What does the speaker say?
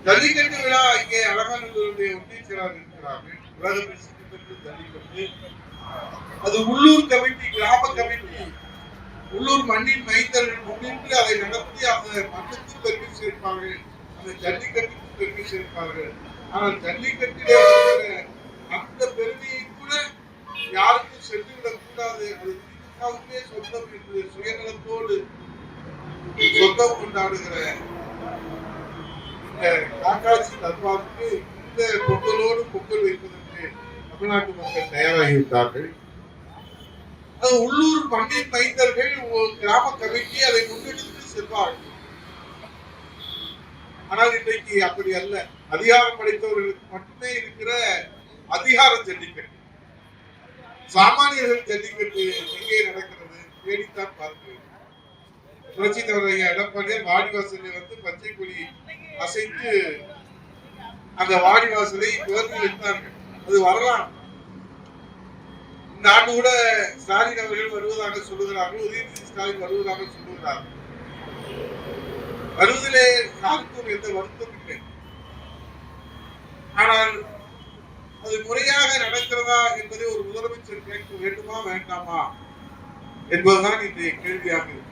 ஜல்லிக்கட்டு விழா இங்கே அலங்காநல்லூருடைய ஒன்றிய செயலாளர் இருக்கிறார்கள். உலக பிரசித்தி பெற்ற ஜல்லிக்கட்டு அது உள்ளூர் கமிட்டி, கிராம கமிட்டி, உள்ளூர் மண்ணின் மைந்தர்கள் முன்னின்று அதை நடத்தி அந்த மண்ணுக்கு பெருமை சேர்ப்பார்கள், அந்த ஜல்லிக்கட்டுக்கு பெருமை சேர்ப்பார்கள். ஆனால் ஜல்லிக்கட்டிலே அந்த பெருமையை கூட யாருக்கும் சென்றுவிடக் கூடாது, அது திமுகவுக்கே சொந்தம் என்று சுயநலத்தோடு சொந்தம் கொண்டாடுகிற இந்த காக்காட்சி நல்வாழ்வுக்கு இந்த பொங்கலோடு பொங்கல் வைப்பதற்கு தமிழ்நாட்டு மக்கள் தயாராகிவிட்டார்கள். அது உள்ளூர் மண்ணின் மைந்தர்கள் கிராம கமிட்டி அதை முன்னெடுத்து செல்வார்கள். ஆனால் இன்றைக்கு அப்படி அல்ல. அதிகாரம் படைத்தவர்களுக்கு மட்டுமே இருக்கிற அதிகார ஜல்லிக்கட்டு. சாமானியர்கள் ஜல்லிக்கட்டு எங்கே நடக்கிறது தேடித்தான் பார்க்கிறேன். புரட்சி தலைவர் எடப்பாடியார் வாடிவாசலை பச்சை கொடி அசைத்து அந்த வாடிவாசலை துவக்கி வைத்தார்கள். அது வரலாம். இந்த ஆண்டு கூட ஸ்டாலின் அவர்கள் வருவதாக சொல்லுகிறார்கள், உதயநிதி ஸ்டாலின் வருவதாக சொல்லுகிறார்கள். வருவதிலே யாருக்கும் எந்த வருத்தம் இல்லை. ஆனால் அது முறையாக நடக்கிறதா என்பதை ஒரு முதலமைச்சர் கேட்க வேண்டுமா வேண்டாமா என்பதுதான் இன்றைய கேள்வியாக இருக்கு.